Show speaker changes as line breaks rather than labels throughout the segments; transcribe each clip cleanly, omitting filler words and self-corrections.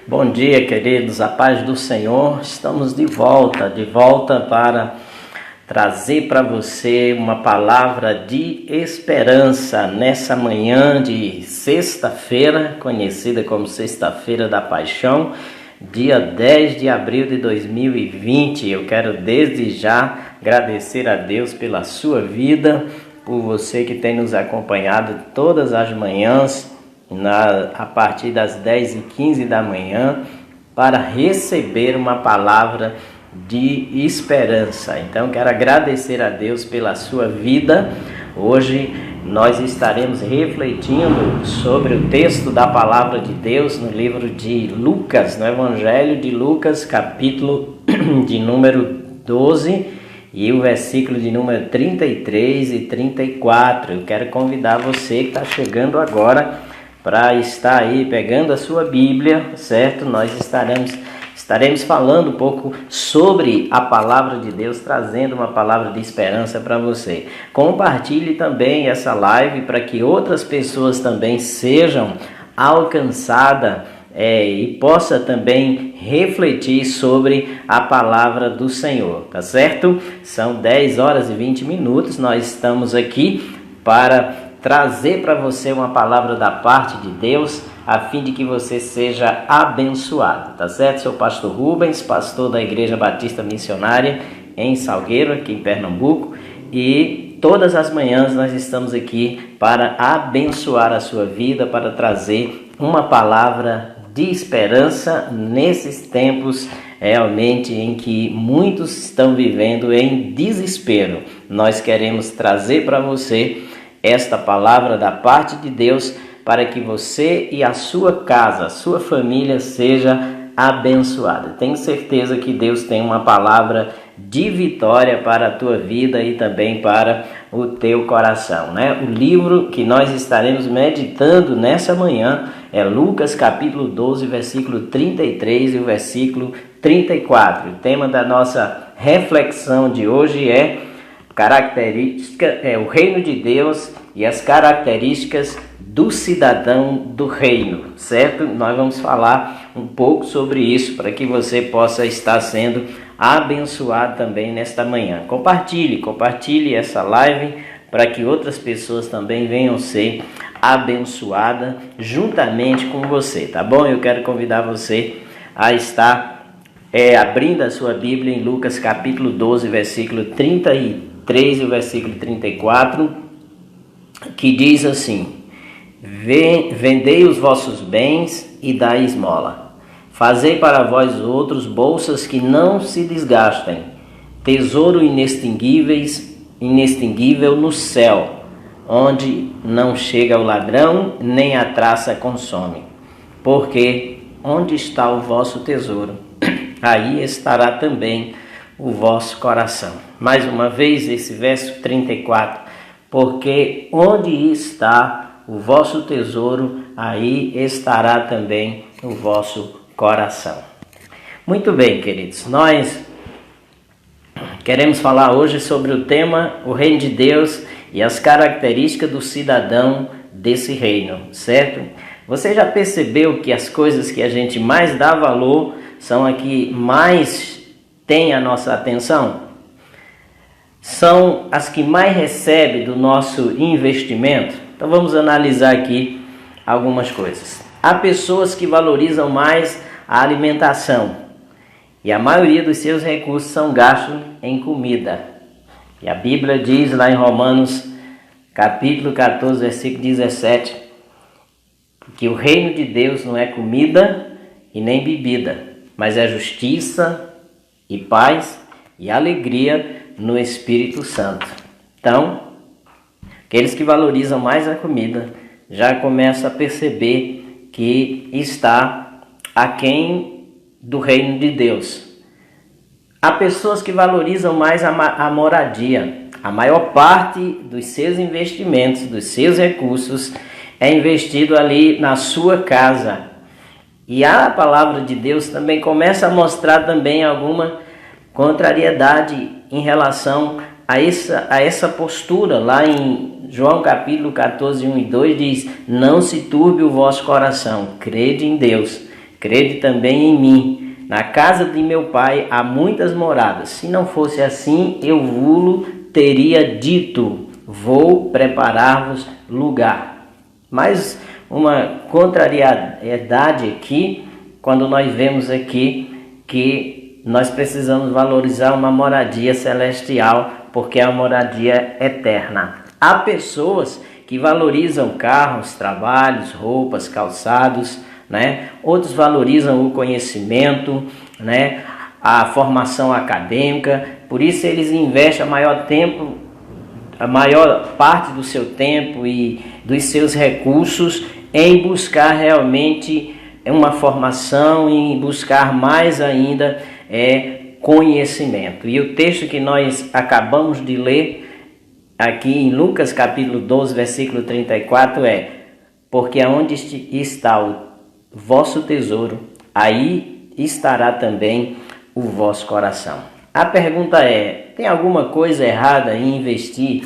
Bom dia, queridos, a paz do Senhor. Estamos de volta para trazer para você uma palavra de esperança nessa manhã de sexta-feira, conhecida como Sexta-feira da Paixão, dia 10 de abril de 2020. Eu quero desde já agradecer a Deus pela sua vida, por você que tem nos acompanhado todas as manhãs, a partir das 10h15 da manhã, para receber uma palavra de esperança. Então quero agradecer a Deus pela sua vida. Hoje nós estaremos refletindo sobre o texto da palavra de Deus no livro de Lucas, no Evangelho de Lucas, capítulo de número 12 e o versículo de número 33 e 34. Eu quero convidar você que está chegando agora para estar aí pegando a sua Bíblia, certo? Nós estaremos falando um pouco sobre a palavra de Deus, trazendo uma palavra de esperança para você. Compartilhe também essa live para que outras pessoas também sejam alcançadas e possa também refletir sobre a palavra do Senhor, tá certo? São 10 horas e 20 minutos, nós estamos aqui para trazer para você uma palavra da parte de Deus, a fim de que você seja abençoado, tá certo? Sou o pastor Rubens, pastor da Igreja Batista Missionária em Salgueiro, aqui em Pernambuco, e todas as manhãs nós estamos aqui para abençoar a sua vida, para trazer uma palavra de esperança nesses tempos realmente em que muitos estão vivendo em desespero. Nós queremos trazer para você esta palavra da parte de Deus para que você e a sua casa, a sua família seja abençoada. Tenho certeza que Deus tem uma palavra de vitória para a tua vida e também para o teu coração, né? O livro que nós estaremos meditando nessa manhã é Lucas capítulo 12, versículo 33 e o versículo 34. O tema da nossa reflexão de hoje é o reino de Deus e as características do cidadão do reino, certo? Nós vamos falar um pouco sobre isso para que você possa estar sendo abençoado também nesta manhã. Compartilhe essa live para que outras pessoas também venham ser abençoadas juntamente com você, tá bom? Eu quero convidar você a estar abrindo a sua Bíblia em Lucas capítulo 12, versículo 33 e o versículo 34, que diz assim: vendei os vossos bens e dai esmola. Fazei para vós outros bolsas que não se desgastem, tesouro inextinguível no céu, onde não chega o ladrão, nem a traça consome. Porque onde está o vosso tesouro, aí estará também o vosso coração. Mais uma vez esse verso 34. Porque onde está o vosso tesouro, aí estará também o vosso coração. Muito bem, queridos. Nós queremos falar hoje sobre o tema o reino de Deus e as características do cidadão desse reino, certo? Você já percebeu que as coisas que a gente mais dá valor são as que mais têm a nossa atenção? São as que mais recebem do nosso investimento? Então vamos analisar aqui algumas coisas. Há pessoas que valorizam mais a alimentação e a maioria dos seus recursos são gastos em comida. E a Bíblia diz lá em Romanos capítulo 14, versículo 17, que o reino de Deus não é comida e nem bebida, mas é justiça e paz e alegria no Espírito Santo. Então, aqueles que valorizam mais a comida já começam a perceber que está aquém do reino de Deus. Há pessoas que valorizam mais a moradia. A maior parte dos seus investimentos, dos seus recursos, é investido ali na sua casa. E a palavra de Deus também começa a mostrar também alguma contrariedade em relação a essa postura. Lá em João capítulo 14, 1 e 2 diz: não se turbe o vosso coração, crede em Deus, crede também em mim. Na casa de meu pai há muitas moradas. Se não fosse assim, eu vos teria dito, vou preparar-vos lugar. Mas uma contrariedade aqui, quando nós vemos aqui que nós precisamos valorizar uma moradia celestial, porque é a moradia eterna. Há pessoas que valorizam carros, trabalhos, roupas, calçados, né? Outros valorizam o conhecimento, né? A formação acadêmica, por isso eles investem a maior parte do seu tempo e dos seus recursos em buscar realmente uma formação, em buscar mais ainda conhecimento. E o texto que nós acabamos de ler aqui em Lucas capítulo 12, versículo 34 porque aonde está o vosso tesouro, aí estará também o vosso coração. A pergunta tem alguma coisa errada em investir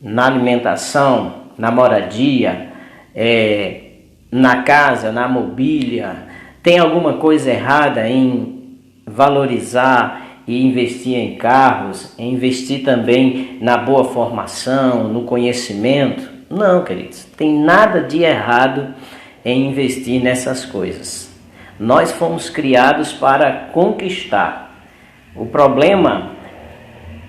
na alimentação, na moradia, na casa, na mobília? Tem alguma coisa errada em valorizar e investir em carros, em investir também na boa formação, no conhecimento? Não, queridos, tem nada de errado em investir nessas coisas. Nós fomos criados para conquistar. O problema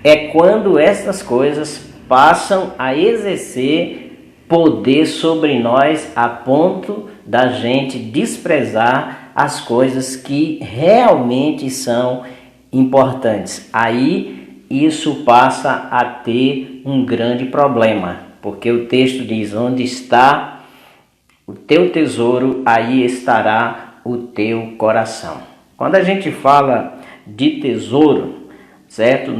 é quando essas coisas passam a exercer poder sobre nós a ponto da gente desprezar as coisas que realmente são importantes. Aí isso passa a ter um grande problema, porque o texto diz: onde está o teu tesouro, aí estará o teu coração. Quando a gente fala de tesouro, certo?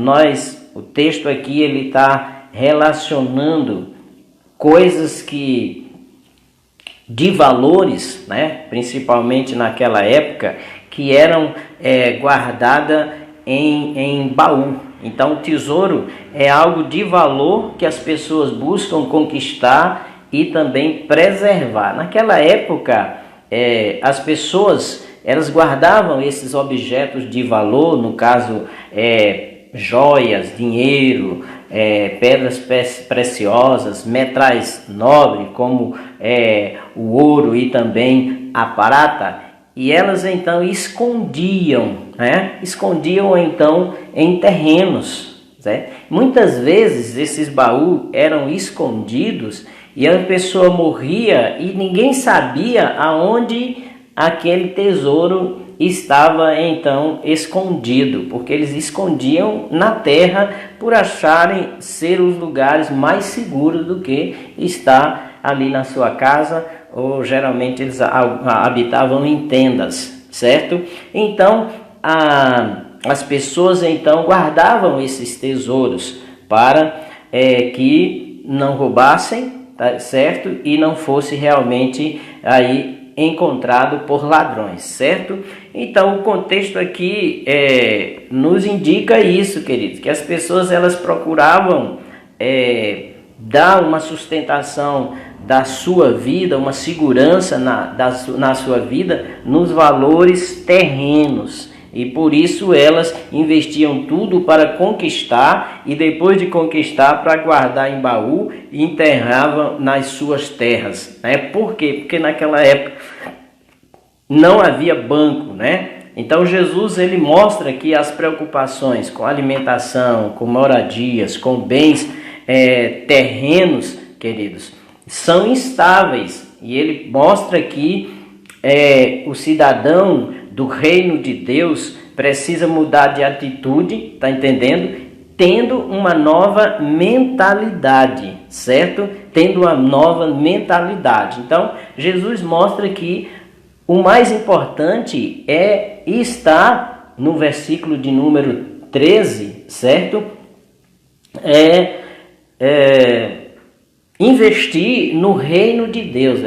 O texto aqui ele está relacionando coisas de valores, né? Principalmente naquela época, que eram guardadas em baú. Então, o tesouro é algo de valor que as pessoas buscam conquistar e também preservar. Naquela época, as pessoas elas guardavam esses objetos de valor, no caso, joias, dinheiro, pedras preciosas, metais nobres, como o ouro e também a prata, e elas então escondiam, né? Escondiam então em terrenos, certo? Muitas vezes esses baús eram escondidos e a pessoa morria e ninguém sabia aonde aquele tesouro estava então escondido, porque eles escondiam na terra por acharem ser os lugares mais seguros do que estar ali na sua casa, ou geralmente eles habitavam em tendas, certo? Então as pessoas então guardavam esses tesouros para que não roubassem, tá certo? E não fosse realmente aí encontrado por ladrões, certo? Então o contexto aqui nos indica isso, queridos, que as pessoas elas procuravam dar uma sustentação da sua vida, uma segurança na sua vida nos valores terrenos. E por isso elas investiam tudo para conquistar e depois de conquistar para guardar em baú e enterravam nas suas terras, né? Por quê? Porque naquela época não havia banco, né? Então Jesus ele mostra que as preocupações com alimentação, com moradias, com bens terrenos, queridos, são instáveis, e ele mostra que o cidadão do reino de Deus precisa mudar de atitude, tá entendendo? Tendo uma nova mentalidade, certo? Tendo uma nova mentalidade. Então, Jesus mostra que o mais importante estar no versículo de número 13, certo? Investir no reino de Deus.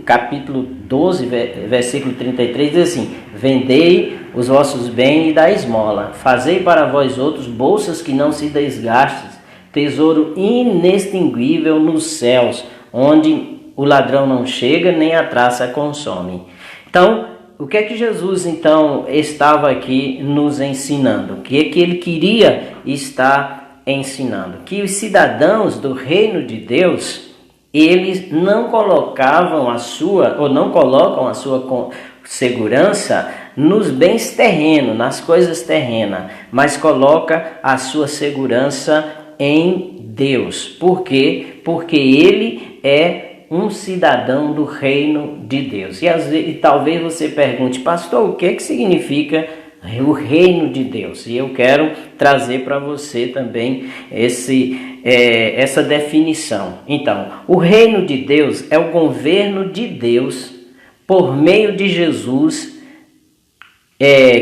Capítulo 12, versículo 33 diz assim: vendei os vossos bens e dai esmola, fazei para vós outros bolsas que não se desgastem, tesouro inextinguível nos céus, onde o ladrão não chega nem a traça consome. Então o que é que Jesus então estava aqui nos ensinando? O que é que ele queria estar ensinando? Que os cidadãos do reino de Deus, eles não colocavam a sua, ou não colocam a sua segurança nos bens terrenos, nas coisas terrenas, mas coloca a sua segurança em Deus. Por quê? Porque ele é um cidadão do reino de Deus. E talvez você pergunte, pastor, o que significa o reino de Deus? E eu quero trazer para você também essa definição. Então, o reino de Deus é o governo de Deus por meio de Jesus,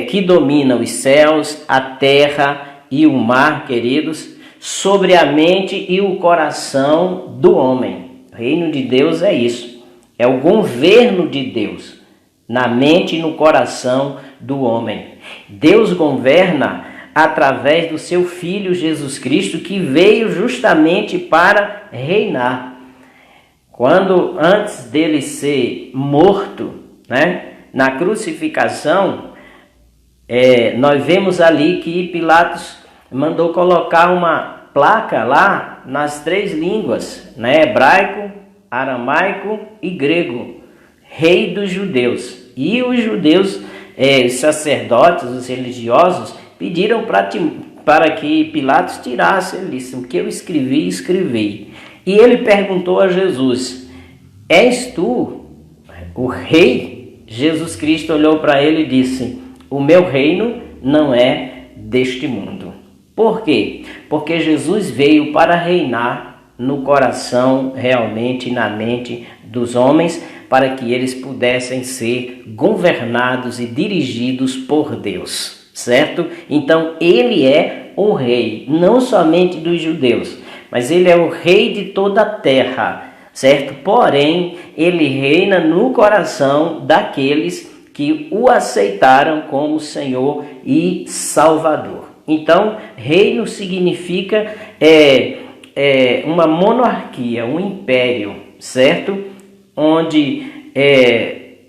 que domina os céus, a terra e o mar, queridos, sobre a mente e o coração do homem. O reino de Deus é isso, é o governo de Deus na mente e no coração do homem. Deus governa através do seu Filho Jesus Cristo, que veio justamente para reinar. Quando antes dele ser morto, na crucificação, nós vemos ali que Pilatos mandou colocar uma placa lá nas 3 línguas, hebraico, aramaico e grego, rei dos judeus. E os judeus, os sacerdotes, os religiosos, pediram para que Pilatos tirasse. Ele disse, o que eu escrevi, escrevi. E ele perguntou a Jesus, és tu o rei? Jesus Cristo olhou para ele e disse, o meu reino não é deste mundo. Por quê? Porque Jesus veio para reinar no coração, realmente na mente dos homens, para que eles pudessem ser governados e dirigidos por Deus, certo? Então ele é o rei, não somente dos judeus, mas ele é o rei de toda a terra, certo? Porém, ele reina no coração daqueles que o aceitaram como Senhor e Salvador. Então, reino significa uma monarquia, um império, certo? Onde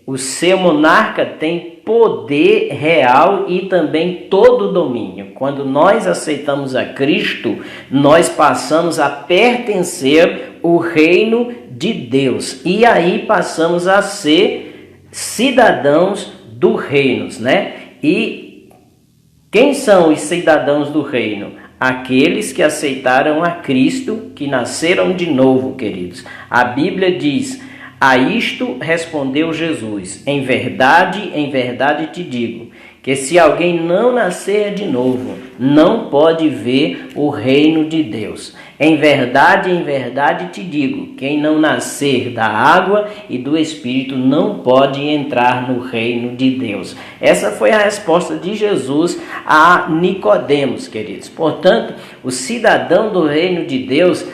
o seu monarca tem poder real e também todo o domínio. Quando nós aceitamos a Cristo, nós passamos a pertencer ao reino de Deus. E aí passamos a ser cidadãos do reino, E quem são os cidadãos do reino? Aqueles que aceitaram a Cristo, que nasceram de novo, queridos. A Bíblia diz, a isto respondeu Jesus, em verdade te digo, que se alguém não nascer de novo, não pode ver o reino de Deus. Em verdade te digo, quem não nascer da água e do Espírito não pode entrar no reino de Deus. Essa foi a resposta de Jesus a Nicodemos, queridos. Portanto, o cidadão do reino de Deus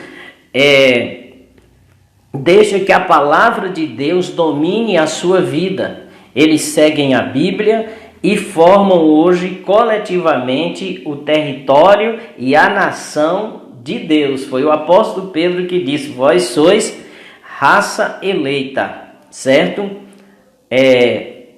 deixa que a palavra de Deus domine a sua vida. Eles seguem a Bíblia e formam hoje coletivamente o território e a nação de Deus. Foi o apóstolo Pedro que disse, vós sois raça eleita, certo?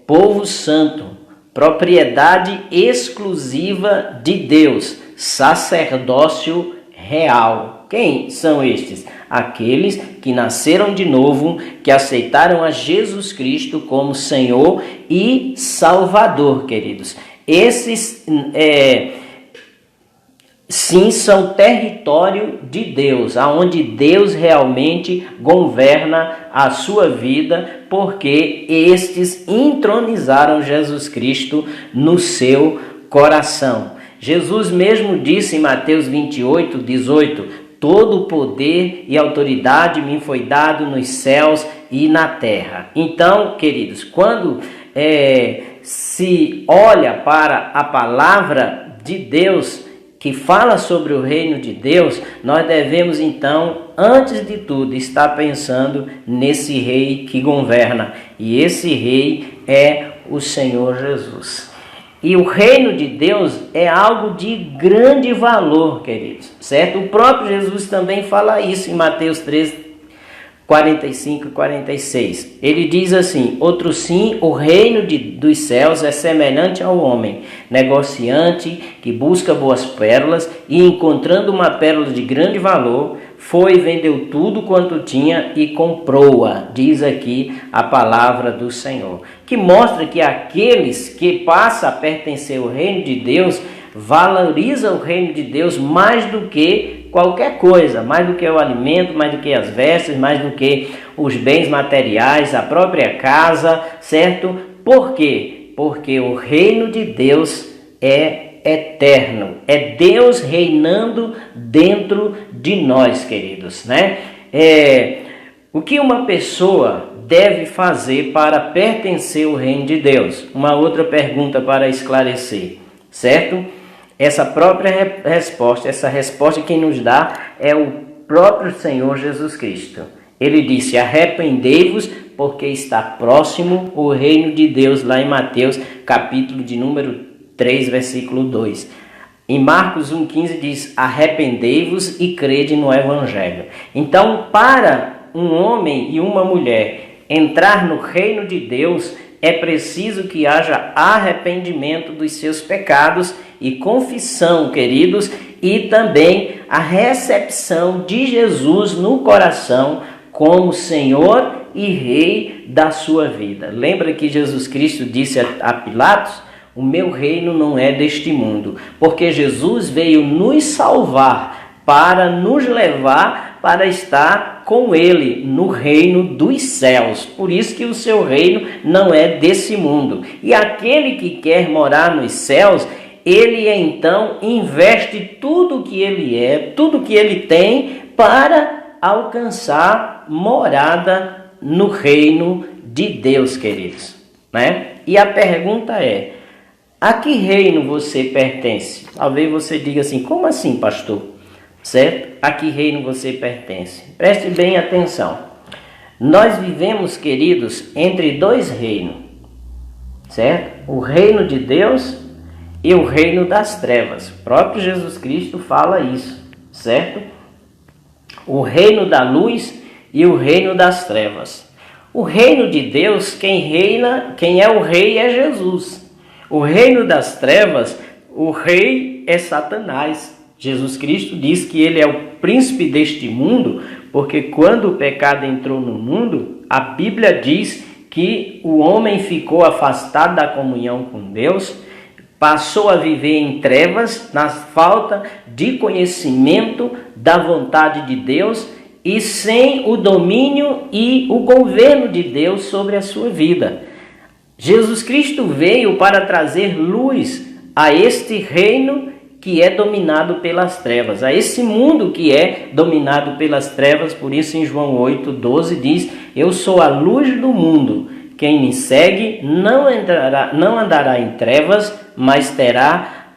Povo santo, propriedade exclusiva de Deus, sacerdócio real. Quem são estes? Aqueles que nasceram de novo, que aceitaram a Jesus Cristo como Senhor e Salvador, queridos. Esses, sim, são território de Deus, aonde Deus realmente governa a sua vida, porque estes entronizaram Jesus Cristo no seu coração. Jesus mesmo disse em Mateus 28, 18, todo o poder e autoridade me foi dado nos céus e na terra. Então, queridos, quando se olha para a palavra de Deus, que fala sobre o reino de Deus, nós devemos então, antes de tudo, estar pensando nesse rei que governa. E esse rei é o Senhor Jesus. E o reino de Deus é algo de grande valor, queridos, certo? O próprio Jesus também fala isso em Mateus 13, 45 e 46. Ele diz assim: outro sim, o reino dos céus é semelhante ao homem, negociante que busca boas pérolas e, encontrando uma pérola de grande valor, foi e vendeu tudo quanto tinha e comprou-a. Diz aqui a palavra do Senhor, que mostra que aqueles que passam a pertencer ao reino de Deus valorizam o reino de Deus mais do que qualquer coisa, mais do que o alimento, mais do que as vestes, mais do que os bens materiais, a própria casa, certo? Por quê? Porque o reino de Deus é eterno, é Deus reinando dentro de nós, queridos, né? O que uma pessoa deve fazer para pertencer ao reino de Deus? Uma outra pergunta para esclarecer, certo? Essa própria resposta, essa resposta quem nos dá é o próprio Senhor Jesus Cristo. Ele disse: arrependei-vos, porque está próximo o reino de Deus, lá em Mateus, capítulo de número 3, versículo 2. Em Marcos 1,15 diz: arrependei-vos e crede no Evangelho. Então, para um homem e uma mulher entrar no reino de Deus, é preciso que haja arrependimento dos seus pecados e confissão, queridos, e também a recepção de Jesus no coração como Senhor e Rei da sua vida. Lembra que Jesus Cristo disse a Pilatos: o meu reino não é deste mundo, porque Jesus veio nos salvar para nos levar para estar com Ele no reino dos céus. Por isso que o seu reino não é desse mundo. E aquele que quer morar nos céus, ele então investe tudo que ele é, tudo que ele tem para alcançar morada no reino de Deus, queridos, né? E a pergunta é: a que reino você pertence? Talvez você diga assim: como assim, pastor? Certo? A que reino você pertence? Preste bem atenção. Nós vivemos, queridos, entre dois reinos, certo? O reino de Deus e o reino das trevas. O próprio Jesus Cristo fala isso, certo? O reino da luz e o reino das trevas. O reino de Deus, quem reina, quem é o rei é Jesus. O reino das trevas, o rei é Satanás. Jesus Cristo diz que ele é o príncipe deste mundo, porque quando o pecado entrou no mundo, a Bíblia diz que o homem ficou afastado da comunhão com Deus, passou a viver em trevas, na falta de conhecimento da vontade de Deus e sem o domínio e o governo de Deus sobre a sua vida. Jesus Cristo veio para trazer luz a este reino que é dominado pelas trevas, a esse mundo que é dominado pelas trevas. Por isso em João 8,12 diz: eu sou a luz do mundo, quem me segue não andará em trevas, mas terá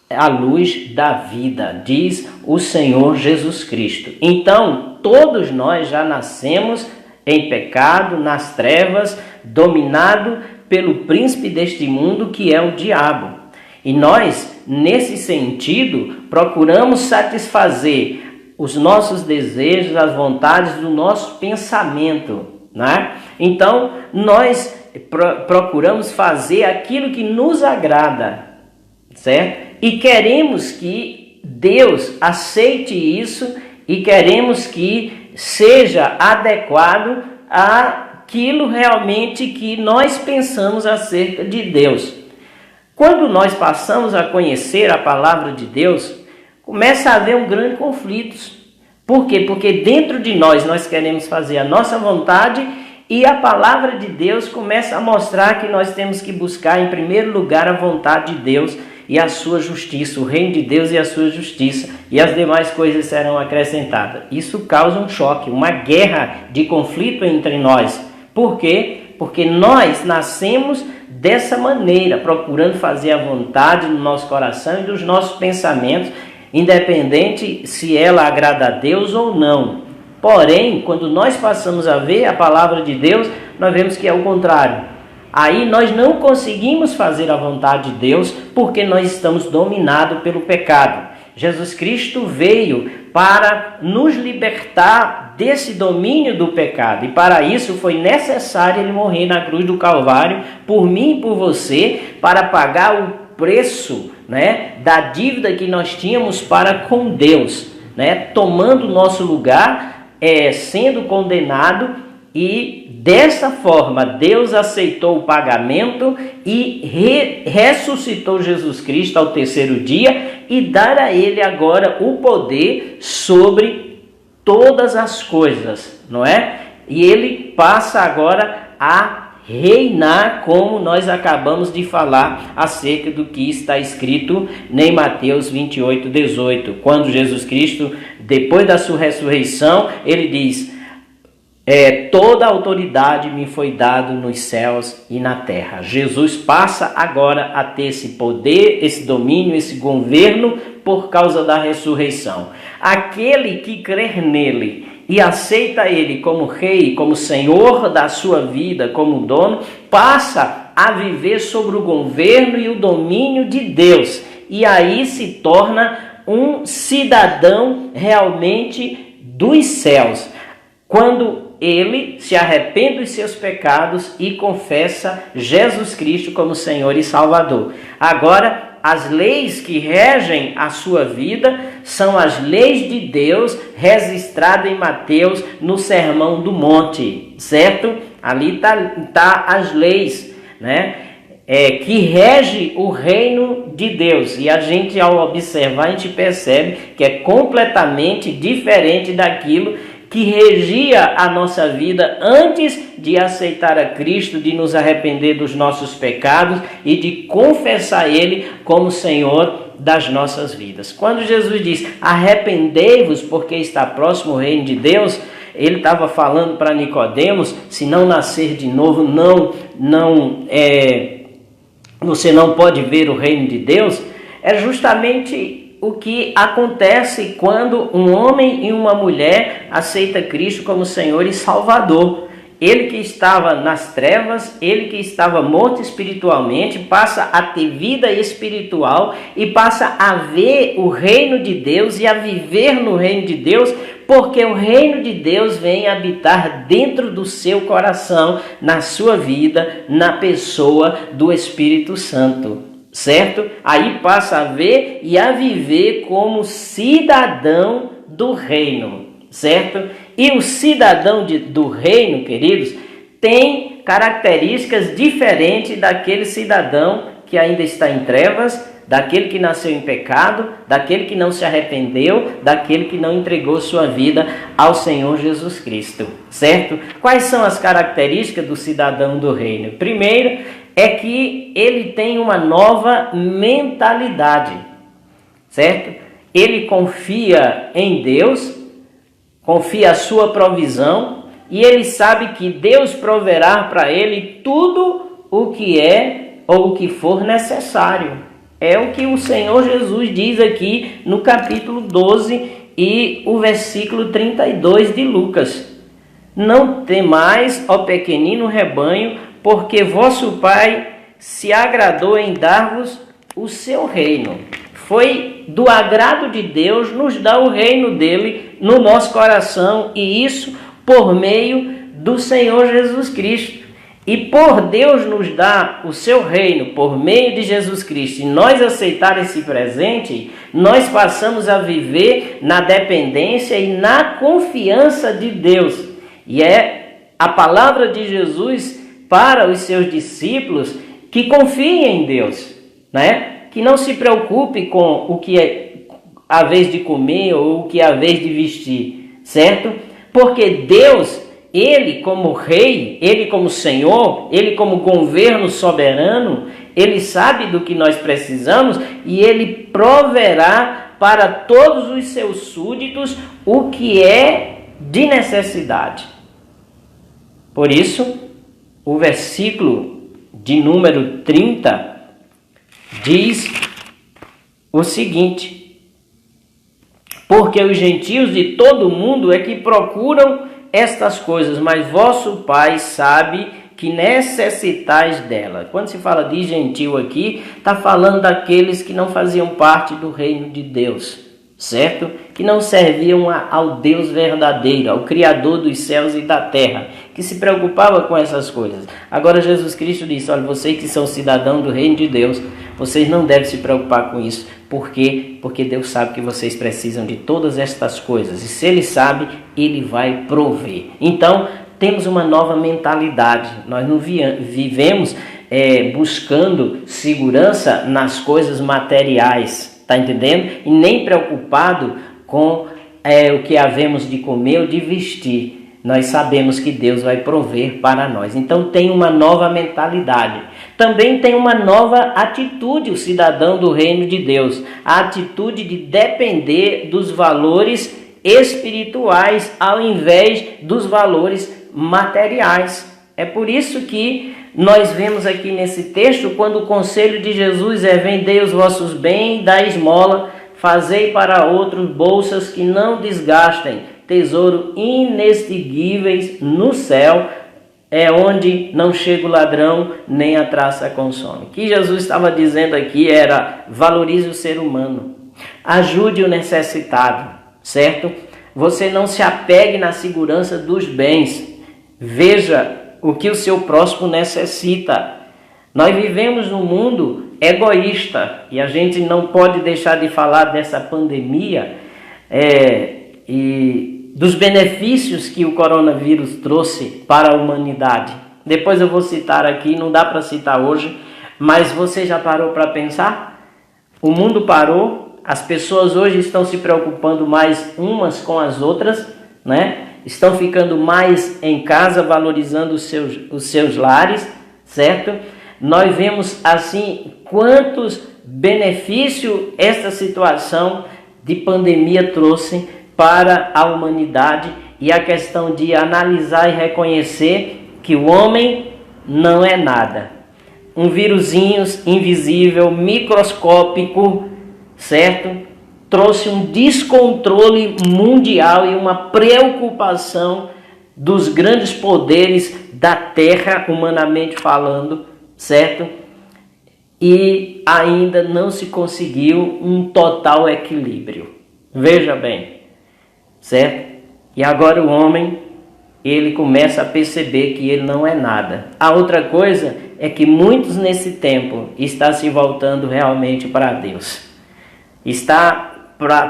a luz da vida, diz o Senhor Jesus Cristo. Então, todos nós já nascemos em pecado, nas trevas, dominado pelo príncipe deste mundo, que é o diabo. E nós, nesse sentido, procuramos satisfazer os nossos desejos, as vontades do nosso pensamento, né? Então, nós procuramos fazer aquilo que nos agrada, certo? E queremos que Deus aceite isso e queremos que seja adequado àquilo realmente que nós pensamos acerca de Deus. Quando nós passamos a conhecer a palavra de Deus, começa a haver um grande conflito. Por quê? Porque dentro de nós queremos fazer a nossa vontade e a palavra de Deus começa a mostrar que nós temos que buscar em primeiro lugar a vontade de Deus e a sua justiça, o reino de Deus e a sua justiça, e as demais coisas serão acrescentadas. Isso causa um choque, uma guerra de conflito entre nós. Por quê? Porque nós nascemos dessa maneira, procurando fazer a vontade no nosso coração e dos nossos pensamentos, independente se ela agrada a Deus ou não. Porém, quando nós passamos a ver a palavra de Deus, nós vemos que é o contrário. Aí nós não conseguimos fazer a vontade de Deus porque nós estamos dominados pelo pecado. Jesus Cristo veio para nos libertar desse domínio do pecado. E para isso foi necessário ele morrer na cruz do Calvário, por mim e por você, para pagar o preço, né, da dívida que nós tínhamos para com Deus, né, tomando o nosso lugar, sendo condenado, e dessa forma Deus aceitou o pagamento e ressuscitou Jesus Cristo ao terceiro dia e dar a ele agora o poder sobre todas as coisas, não é? E ele passa agora a reinar, como nós acabamos de falar acerca do que está escrito em Mateus 28:18, quando Jesus Cristo, depois da sua ressurreição, ele diz: toda a autoridade me foi dada nos céus e na terra. Jesus passa agora a ter esse poder, esse domínio, esse governo por causa da ressurreição. Aquele que crer nele e aceita ele como rei, como senhor da sua vida, como dono, passa a viver sobre o governo e o domínio de Deus. E aí se torna um cidadão realmente dos céus, quando ele se arrepende dos seus pecados e confessa Jesus Cristo como Senhor e Salvador. Agora, as leis que regem a sua vida são as leis de Deus registradas em Mateus no Sermão do Monte, certo? Ali tá as leis, né? Que rege o reino de Deus. E a gente, ao observar, a gente percebe que é completamente diferente daquilo que regia a nossa vida antes de aceitar a Cristo, de nos arrepender dos nossos pecados e de confessar Ele como Senhor das nossas vidas. Quando Jesus diz: arrependei-vos porque está próximo o reino de Deus, ele estava falando para Nicodemos: se não nascer de novo, você não pode ver o reino de Deus. É justamente o que acontece quando um homem e uma mulher aceitam Cristo como Senhor e Salvador. Ele que estava nas trevas, ele que estava morto espiritualmente, passa a ter vida espiritual e passa a ver o reino de Deus e a viver no reino de Deus, porque o reino de Deus vem habitar dentro do seu coração, na sua vida, na pessoa do Espírito Santo. Certo? Aí passa a ver e a viver como cidadão do reino, certo? E o cidadão do reino, queridos, tem características diferentes daquele cidadão que ainda está em trevas, daquele que nasceu em pecado, daquele que não se arrependeu, daquele que não entregou sua vida ao Senhor Jesus Cristo, certo? Quais são as características do cidadão do reino? Primeiro, é que ele tem uma nova mentalidade, certo? Ele confia em Deus, confia a sua provisão, e ele sabe que Deus proverá para ele tudo o que é ou o que for necessário. É o que o Senhor Jesus diz aqui no capítulo 12 e o versículo 32 de Lucas. Não temais, ó pequenino rebanho, porque vosso Pai se agradou em dar-vos o seu reino. Foi do agrado de Deus nos dar o reino dele no nosso coração, e isso por meio do Senhor Jesus Cristo. E por Deus nos dar o seu reino por meio de Jesus Cristo, e nós aceitar esse presente, nós passamos a viver na dependência e na confiança de Deus. E é a palavra de Jesus para os seus discípulos que confiem em Deus, né? Que não se preocupe com o que é a vez de comer ou o que é a vez de vestir, certo? Porque Deus, Ele como Rei, Ele como Senhor, Ele como governo soberano, Ele sabe do que nós precisamos e Ele proverá para todos os seus súditos o que é de necessidade. Por isso, o versículo de número 30 diz o seguinte: porque os gentios de todo o mundo é que procuram estas coisas, mas vosso Pai sabe que necessitais dela. Quando se fala de gentil aqui, está falando daqueles que não faziam parte do reino de Deus, certo? que não serviam ao Deus verdadeiro, ao Criador dos céus e da terra, que se preocupava com essas coisas. Agora Jesus Cristo disse: olha, vocês que são cidadãos do reino de Deus, vocês não devem se preocupar com isso. Por quê? Porque Deus sabe que vocês precisam de todas estas coisas. E se Ele sabe, Ele vai prover. Então, temos uma nova mentalidade. Nós não vivemos buscando segurança nas coisas materiais, tá entendendo? E nem preocupado com o que havemos de comer ou de vestir. Nós sabemos que Deus vai prover para nós. Então tem uma nova mentalidade. Também tem uma nova atitude o cidadão do reino de Deus. A atitude de depender dos valores espirituais ao invés dos valores materiais. É por isso que nós vemos aqui nesse texto, quando o conselho de Jesus é: vendei os vossos bens, dai esmola, fazei para outros bolsas que não desgastem, tesouro inextinguíveis no céu, é onde não chega o ladrão, nem a traça consome. O que Jesus estava dizendo aqui era: valorize o ser humano, ajude o necessitado, certo? Você não se apegue na segurança dos bens, veja o que o seu próximo necessita. Nós vivemos num mundo egoísta e a gente não pode deixar de falar dessa pandemia e dos benefícios que o coronavírus trouxe para a humanidade. Depois eu vou citar aqui, não dá para citar hoje, mas você já parou para pensar? O mundo parou, as pessoas hoje estão se preocupando mais umas com as outras, né? Estão ficando mais em casa, valorizando os seus lares, certo? Nós vemos assim quantos benefícios essa situação de pandemia trouxe para a humanidade, e a questão de analisar e reconhecer que o homem não é nada. Um vírusinho invisível, microscópico, certo? Trouxe um descontrole mundial e uma preocupação dos grandes poderes da terra, humanamente falando, certo? E ainda não se conseguiu um total equilíbrio. Veja bem, certo? E agora o homem, ele começa a perceber que ele não é nada. A outra coisa é que muitos nesse tempo estão se voltando realmente para Deus. Está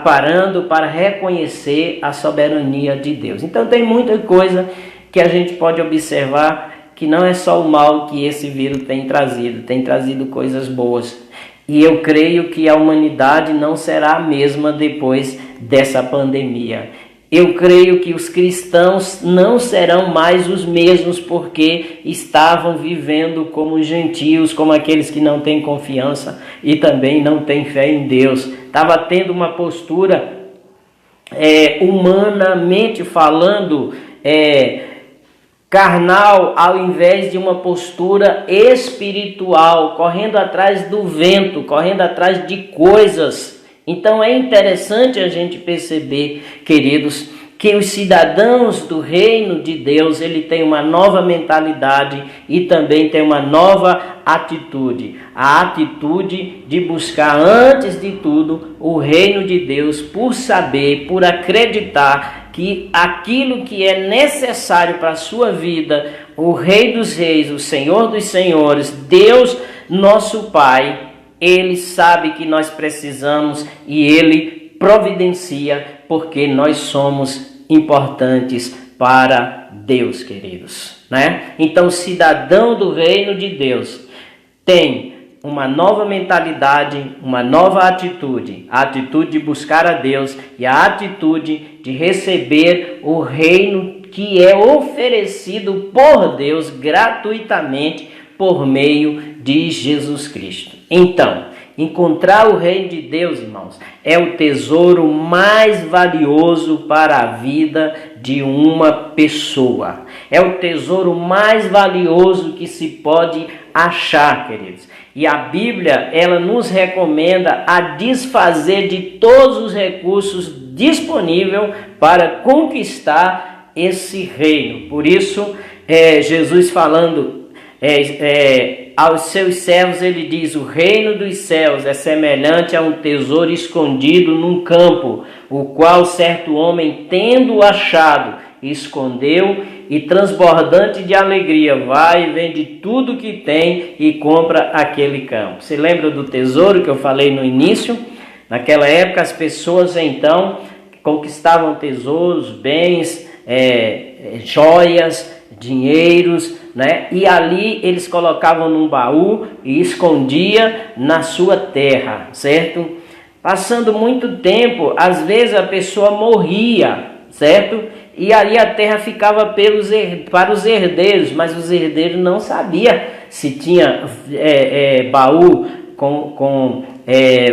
parando para reconhecer a soberania de Deus. Então tem muita coisa que a gente pode observar, que não é só o mal que esse vírus tem trazido coisas boas. E eu creio que a humanidade não será a mesma depois dessa pandemia. Eu creio que os cristãos não serão mais os mesmos, porque estavam vivendo como gentios, como aqueles que não têm confiança e também não têm fé em Deus. Estava tendo uma postura, humanamente falando, carnal, ao invés de uma postura espiritual, correndo atrás do vento, correndo atrás de coisas. Então é interessante a gente perceber, queridos, que os cidadãos do reino de Deus, ele tem uma nova mentalidade e também tem uma nova atitude. A atitude de buscar, antes de tudo, o reino de Deus, por saber, por acreditar que aquilo que é necessário para a sua vida, o Rei dos Reis, o Senhor dos Senhores, Deus, nosso Pai, Ele sabe que nós precisamos e Ele providencia, porque nós somos importantes para Deus, queridos, né? Então, o cidadão do reino de Deus tem uma nova mentalidade, uma nova atitude, a atitude de buscar a Deus e a atitude de receber o reino que é oferecido por Deus gratuitamente por meio de Jesus Cristo. Então, encontrar o reino de Deus, irmãos, é o tesouro mais valioso para a vida de uma pessoa. É o tesouro mais valioso que se pode achar, queridos. E a Bíblia, ela nos recomenda a desfazer de todos os recursos disponíveis para conquistar esse reino. Por isso, Jesus falando aos seus servos ele diz: o reino dos céus é semelhante a um tesouro escondido num campo, o qual certo homem, tendo achado, escondeu, e transbordante de alegria vai e vende tudo que tem e compra aquele campo. Você lembra do tesouro que eu falei no início? Naquela época as pessoas então conquistavam tesouros, bens, joias, dinheiros, né? E ali eles colocavam num baú e escondia na sua terra, certo? Passando muito tempo, às vezes a pessoa morria, certo? E aí a terra ficava para os herdeiros, mas os herdeiros não sabiam se tinha baú com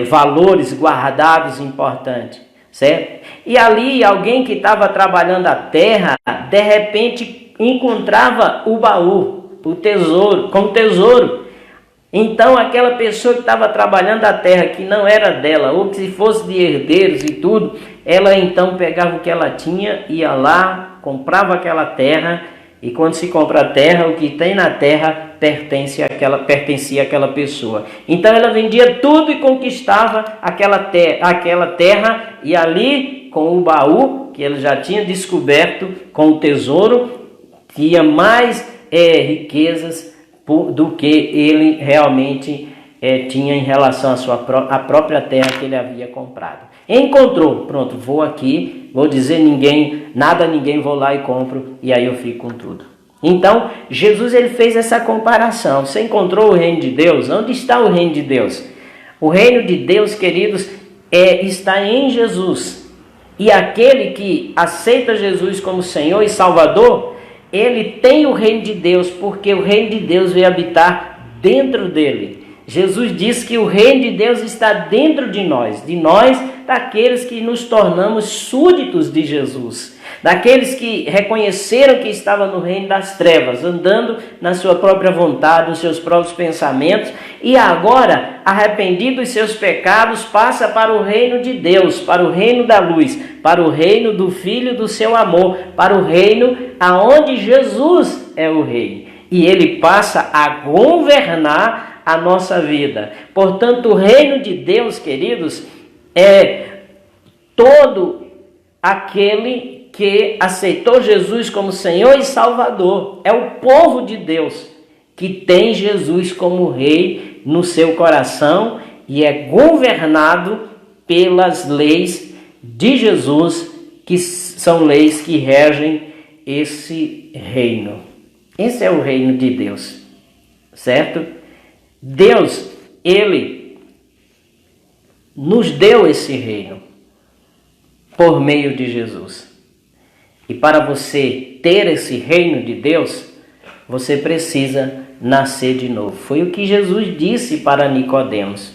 valores guardados importantes, certo? E ali alguém que estava trabalhando a terra, de repente encontrava o baú, o tesouro, com o tesouro. Então aquela pessoa que estava trabalhando a terra, que não era dela, ou que se fosse de herdeiros e tudo, ela então pegava o que ela tinha, ia lá, comprava aquela terra, e quando se compra a terra, o que tem na terra pertencia àquela pessoa. Então ela vendia tudo e conquistava aquela terra, e ali com o baú que ele já tinha descoberto, com o tesouro, tinha mais riquezas do que ele realmente tinha em relação à própria terra que ele havia comprado. Encontrou, pronto, vou aqui, vou dizer nada a ninguém, vou lá e compro, e aí eu fico com tudo. Então, Jesus ele fez essa comparação. Você encontrou o reino de Deus? Onde está o reino de Deus? O reino de Deus, queridos, está em Jesus. E aquele que aceita Jesus como Senhor e Salvador, ele tem o reino de Deus, porque o reino de Deus veio habitar dentro dele. Jesus diz que o reino de Deus está dentro de nós, daqueles que nos tornamos súditos de Jesus, daqueles que reconheceram que estavam no reino das trevas, andando na sua própria vontade, nos seus próprios pensamentos, e agora, arrependido dos seus pecados, passa para o reino de Deus, para o reino da luz, para o reino do Filho do seu amor, para o reino aonde Jesus é o rei. E ele passa a governar a nossa vida. Portanto, o reino de Deus, queridos, é todo aquele que aceitou Jesus como Senhor e Salvador. É o povo de Deus que tem Jesus como rei no seu coração e é governado pelas leis de Jesus, que são leis que regem esse reino. Esse é o reino de Deus, certo? Deus, ele nos deu esse reino por meio de Jesus. E para você ter esse reino de Deus, você precisa nascer de novo. Foi o que Jesus disse para Nicodemos,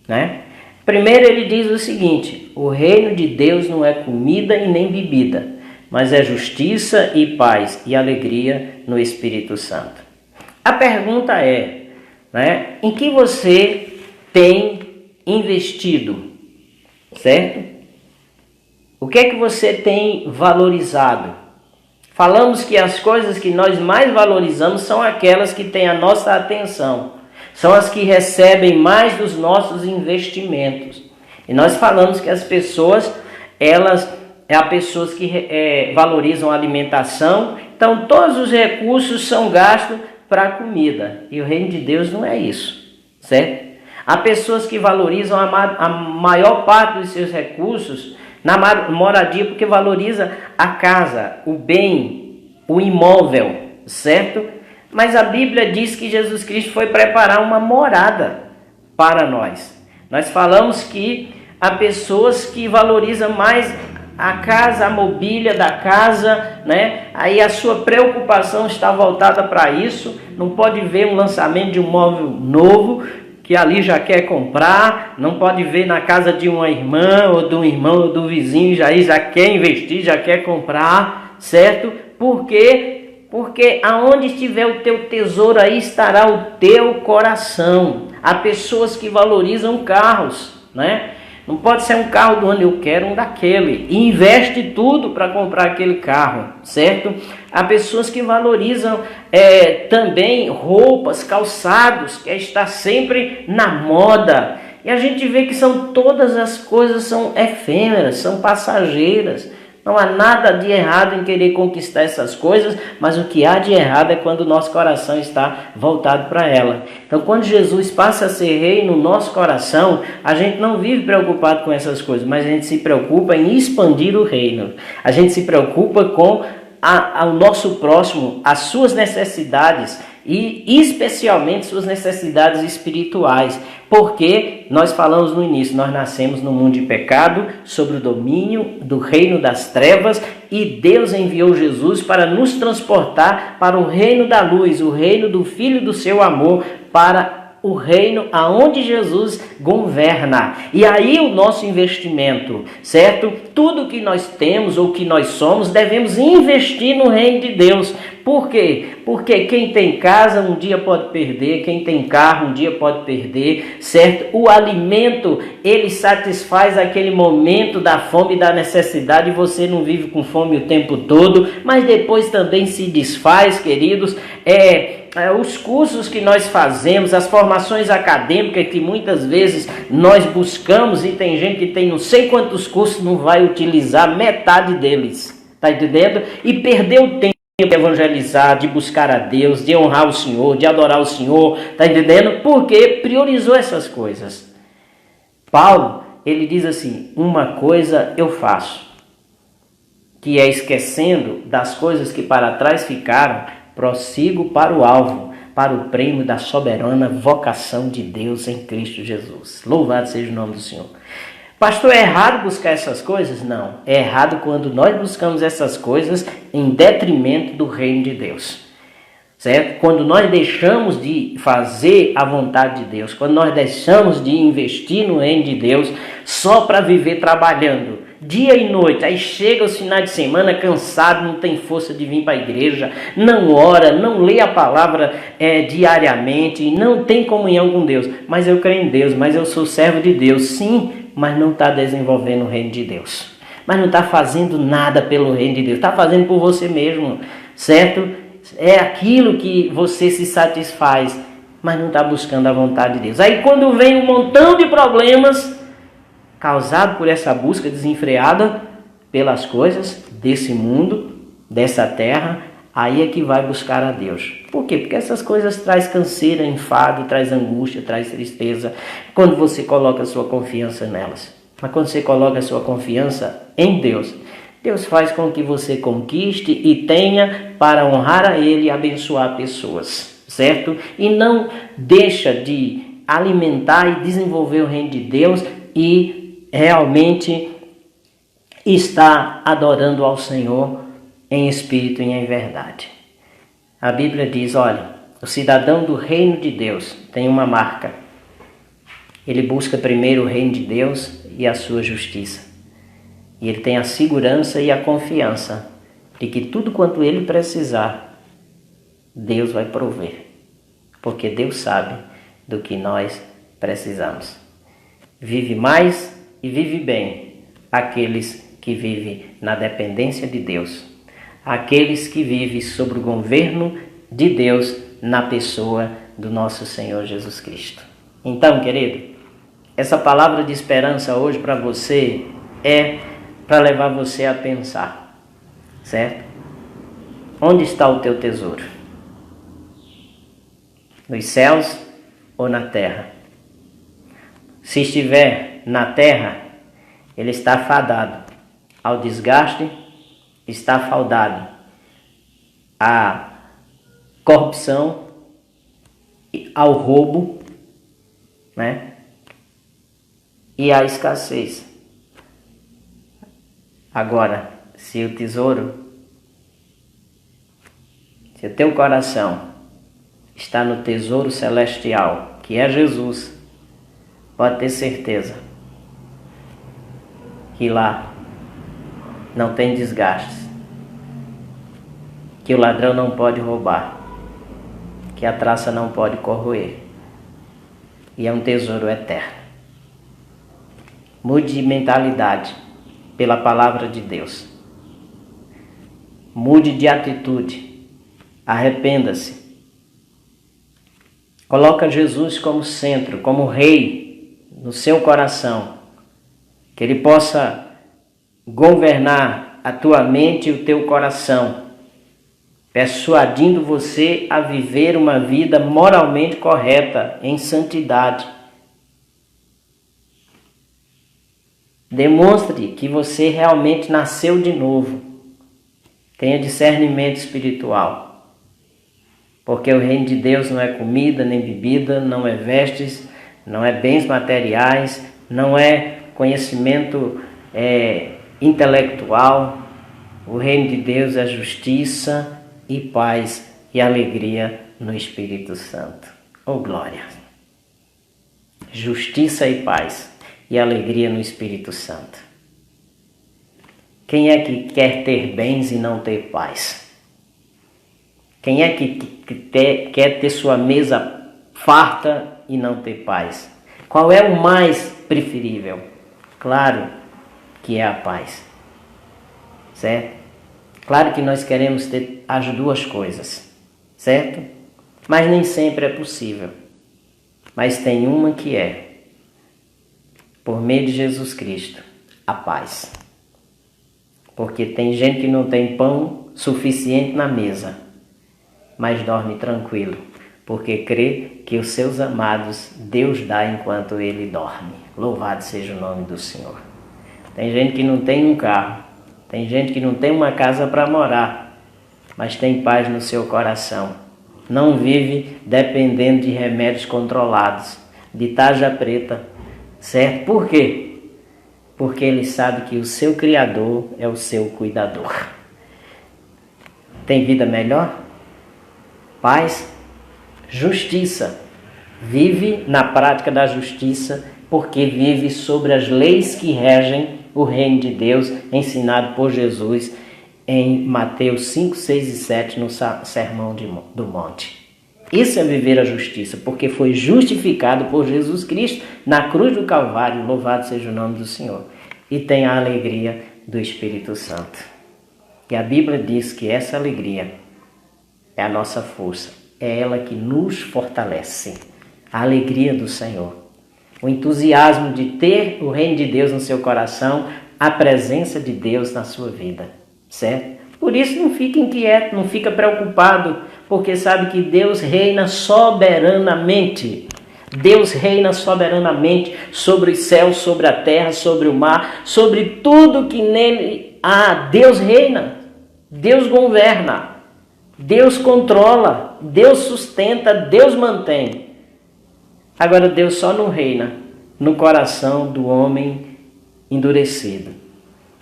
né? Primeiro ele diz o seguinte: o reino de Deus não é comida e nem bebida, mas é justiça e paz e alegria no Espírito Santo. A pergunta é, né, em que você tem investido, certo? O que é que você tem valorizado? Falamos que as coisas que nós mais valorizamos são aquelas que têm a nossa atenção, são as que recebem mais dos nossos investimentos. E nós falamos que as pessoas, há pessoas que valorizam a alimentação, então todos os recursos são gastos para a comida. E o reino de Deus não é isso, certo? Há pessoas que valorizam a maior parte dos seus recursos na moradia, porque valoriza a casa, o bem, o imóvel, certo? Mas a Bíblia diz que Jesus Cristo foi preparar uma morada para nós. Nós falamos que há pessoas que valorizam mais a casa, a mobília da casa, né? Aí a sua preocupação está voltada para isso. Não pode ver um lançamento de um móvel novo que ali já quer comprar, não pode ver na casa de uma irmã ou de um irmão ou do vizinho, já quer investir, já quer comprar, certo? Por quê? Porque aonde estiver o teu tesouro, aí estará o teu coração. Há pessoas que valorizam carros, né? Não pode ser um carro do ano, eu quero um daquele. E investe tudo para comprar aquele carro, certo? Há pessoas que valorizam também roupas, calçados, que está sempre na moda. E a gente vê que todas as coisas são efêmeras, são passageiras. Não há nada de errado em querer conquistar essas coisas, mas o que há de errado é quando o nosso coração está voltado para ela. Então, quando Jesus passa a ser rei no nosso coração, a gente não vive preocupado com essas coisas, mas a gente se preocupa em expandir o reino. A gente se preocupa com o nosso próximo, as suas necessidades e especialmente suas necessidades espirituais. Porque nós falamos no início, nós nascemos no mundo de pecado, sob o domínio do reino das trevas, e Deus enviou Jesus para nos transportar para o reino da luz, o reino do Filho do seu amor, para o reino aonde Jesus governa. E aí o nosso investimento, certo? Tudo que nós temos ou que nós somos, devemos investir no reino de Deus. Por quê? Porque quem tem casa um dia pode perder, quem tem carro um dia pode perder, certo? O alimento, ele satisfaz aquele momento da fome e da necessidade, e você não vive com fome o tempo todo, mas depois também se desfaz, queridos. Os cursos que nós fazemos, as formações acadêmicas que muitas vezes nós buscamos, e tem gente que tem não sei quantos cursos, não vai utilizar metade deles, tá entendendo? E perdeu tempo de evangelizar, de buscar a Deus, de honrar o Senhor, de adorar o Senhor, tá entendendo? Porque priorizou essas coisas. Paulo, ele diz assim: uma coisa eu faço, que é esquecendo das coisas que para trás ficaram, prossigo para o alvo, para o prêmio da soberana vocação de Deus em Cristo Jesus. Louvado seja o nome do Senhor. Pastor, é errado buscar essas coisas? Não. É errado quando nós buscamos essas coisas em detrimento do reino de Deus. Certo? Quando nós deixamos de fazer a vontade de Deus, quando nós deixamos de investir no reino de Deus só para viver trabalhando dia e noite, aí chega os finais de semana cansado, não tem força de vir para a igreja, não ora, não lê a palavra diariamente, não tem comunhão com Deus. Mas eu creio em Deus, mas eu sou servo de Deus, sim, mas não está desenvolvendo o reino de Deus, mas não está fazendo nada pelo reino de Deus, está fazendo por você mesmo, certo? É aquilo que você se satisfaz, mas não está buscando a vontade de Deus. Aí quando vem um montão de problemas causado por essa busca desenfreada pelas coisas desse mundo, dessa terra, aí é que vai buscar a Deus. Por quê? Porque essas coisas traz canseira, enfado, traz angústia, traz tristeza, quando você coloca a sua confiança nelas. Mas quando você coloca a sua confiança em Deus, Deus faz com que você conquiste e tenha para honrar a Ele e abençoar pessoas, certo? E não deixa de alimentar e desenvolver o reino de Deus e realmente está adorando ao Senhor em espírito e em verdade. A Bíblia diz, olha, o cidadão do reino de Deus tem uma marca. Ele busca primeiro o reino de Deus e a sua justiça. E ele tem a segurança e a confiança de que tudo quanto ele precisar, Deus vai prover. Porque Deus sabe do que nós precisamos. Vive mais e vive bem aqueles que vivem na dependência de Deus, aqueles que vivem sob o governo de Deus na pessoa do nosso Senhor Jesus Cristo. Então, querido, essa palavra de esperança hoje para você é para levar você a pensar, certo? Onde está o teu tesouro? Nos céus ou na terra? Se estiver na terra, ele está fadado ao desgaste, está fadado à corrupção, ao roubo, né? E à escassez. Agora, se o tesouro, se o teu coração está no tesouro celestial, que é Jesus, pode ter certeza que lá não tem desgastes, que o ladrão não pode roubar, que a traça não pode corroer, e é um tesouro eterno. Mude de mentalidade pela palavra de Deus. Mude de atitude. Arrependa-se. Coloca Jesus como centro, como rei no seu coração. Que Ele possa governar a tua mente e o teu coração, persuadindo você a viver uma vida moralmente correta, em santidade. Demonstre que você realmente nasceu de novo. Tenha discernimento espiritual. Porque o reino de Deus não é comida nem bebida, não é vestes, não é bens materiais, não é conhecimento intelectual. O reino de Deus é justiça e paz e alegria no Espírito Santo. Oh glória! Justiça e paz e alegria no Espírito Santo. Quem é que quer ter bens e não ter paz? Quem é que quer ter sua mesa farta e não ter paz? Qual é o mais preferível? Claro que é a paz. Certo? Claro que nós queremos ter as duas coisas. Certo? Mas nem sempre é possível. Mas tem uma que é, por meio de Jesus Cristo, a paz. Porque tem gente que não tem pão suficiente na mesa, mas dorme tranquilo, porque crê que os seus amados Deus dá enquanto ele dorme. Louvado seja o nome do Senhor. Tem gente que não tem um carro, tem gente que não tem uma casa para morar, mas tem paz no seu coração. Não vive dependendo de remédios controlados, de tarja preta, certo? Por quê? Porque ele sabe que o seu Criador é o seu cuidador. Tem vida melhor? Paz, justiça. Vive na prática da justiça, porque vive sobre as leis que regem o reino de Deus, ensinado por Jesus em Mateus 5, 6 e 7, no Sermão do Monte. Isso é viver a justiça, porque foi justificado por Jesus Cristo na cruz do Calvário. Louvado seja o nome do Senhor. E tem a alegria do Espírito Santo. E a Bíblia diz que essa alegria é a nossa força. É ela que nos fortalece. A alegria do Senhor. O entusiasmo de ter o reino de Deus no seu coração, a presença de Deus na sua vida. Certo? Por isso não fica inquieto, não fica preocupado, porque sabe que Deus reina soberanamente. Deus reina soberanamente sobre os céus, sobre a terra, sobre o mar, sobre tudo que nele há. Deus reina, Deus governa, Deus controla, Deus sustenta, Deus mantém. Agora Deus só não reina no coração do homem endurecido,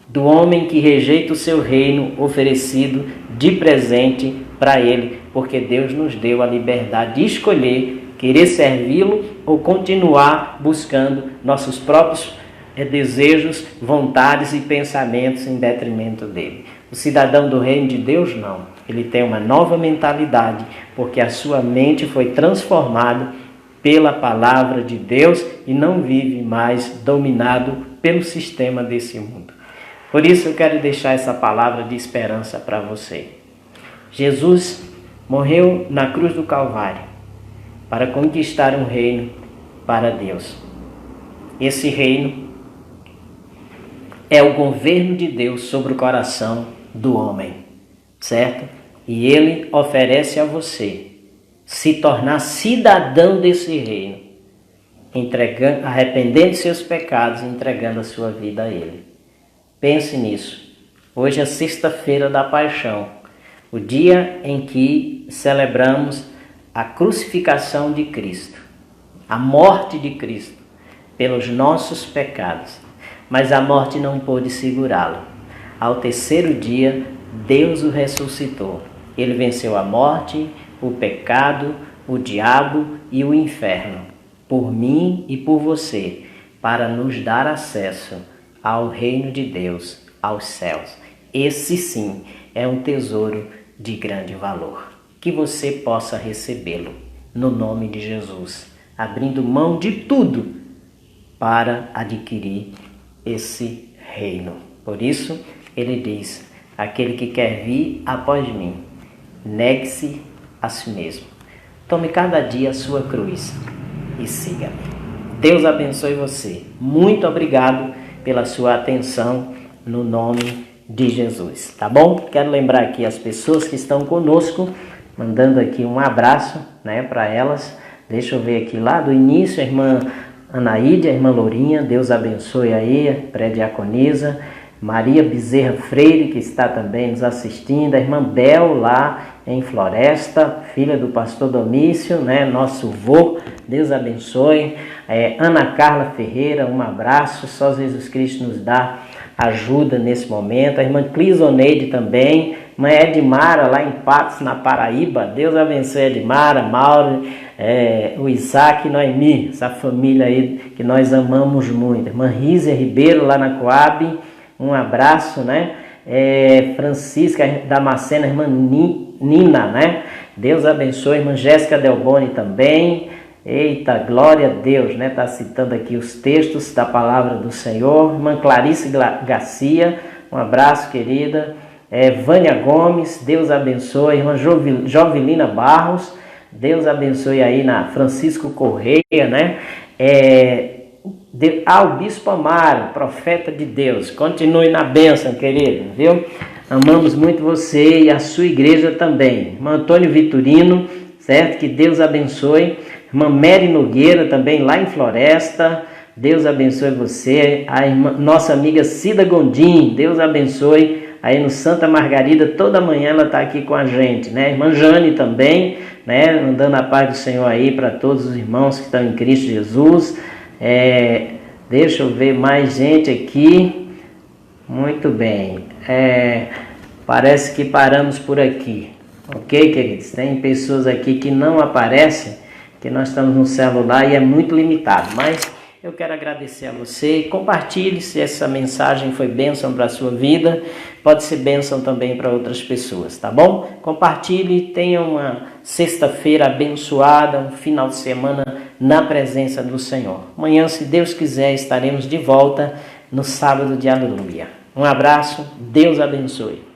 do homem que rejeita o seu reino oferecido de presente para ele, porque Deus nos deu a liberdade de escolher querer servi-lo ou continuar buscando nossos próprios desejos, vontades e pensamentos em detrimento dele. O cidadão do reino de Deus não. Ele tem uma nova mentalidade, porque a sua mente foi transformada pela palavra de Deus e não vive mais dominado pelo sistema desse mundo. Por isso eu quero deixar essa palavra de esperança para você. Jesus morreu na cruz do Calvário para conquistar um reino para Deus. Esse reino é o governo de Deus sobre o coração do homem, certo? E ele oferece a você se tornar cidadão desse reino, arrependendo de seus pecados e entregando a sua vida a ele. Pense nisso. Hoje é sexta-feira da Paixão, o dia em que celebramos a crucificação de Cristo, a morte de Cristo pelos nossos pecados. Mas a morte não pôde segurá-lo. Ao terceiro dia, Deus o ressuscitou. Ele venceu a morte, o pecado, o diabo e o inferno, por mim e por você, para nos dar acesso ao reino de Deus, aos céus. Esse sim é um tesouro de grande valor. Que você possa recebê-lo no nome de Jesus, abrindo mão de tudo para adquirir esse reino. Por isso, ele diz: aquele que quer vir após mim, negue-se a si mesmo. Tome cada dia a sua cruz e siga-me. Deus abençoe você. Muito obrigado pela sua atenção, no nome de Jesus, tá bom? Quero lembrar aqui as pessoas que estão conosco, mandando aqui um abraço, né, para elas. Deixa eu ver aqui lá do início, a irmã Anaíde, a irmã Lourinha, Deus abençoe aí, a pré-diaconisa. Maria Bezerra Freire, que está também nos assistindo, a irmã Bel lá em Floresta, filha do pastor Domício, né, nosso vô, Deus abençoe. Ana Carla Ferreira, um abraço, só Jesus Cristo nos dá ajuda nesse momento. A irmã Clisoneide também, irmã Edmara lá em Patos, na Paraíba, Deus abençoe Edmara, Mauro, o Isaac e Noemi, essa família aí que nós amamos muito. Irmã Rízia Ribeiro lá na Coab, um abraço, né? Francisca Damascena, irmã Nina, né? Deus abençoe. Irmã Jéssica Delboni também. Eita, glória a Deus, né? Tá citando aqui os textos da palavra do Senhor. Irmã Clarice Garcia, um abraço, querida. Vânia Gomes, Deus abençoe. Irmã Jovelina Barros, Deus abençoe aí na Francisco Correia, né? Ao Bispo Amaro, profeta de Deus, continue na bênção, querido, viu? Amamos muito você e a sua igreja também. Irmão Antônio Vitorino, certo? Que Deus abençoe. Irmã Mary Nogueira também lá em Floresta, Deus abençoe você. A nossa amiga Cida Gondim, Deus abençoe. Aí no Santa Margarida, toda manhã ela está aqui com a gente, né? Irmã Jane também, né? Mandando a paz do Senhor aí para todos os irmãos que estão em Cristo Jesus. Deixa eu ver mais gente aqui. Muito bem. Parece que paramos por aqui. Ok, queridos? Tem pessoas aqui que não aparecem, que nós estamos no celular e é muito limitado. Mas eu quero agradecer a você. Compartilhe se essa mensagem foi bênção para a sua vida. Pode ser bênção também para outras pessoas, tá bom? Compartilhe, tenha uma sexta-feira abençoada, um final de semana na presença do Senhor. Amanhã, se Deus quiser, estaremos de volta no sábado de Aleluia. Um abraço, Deus abençoe.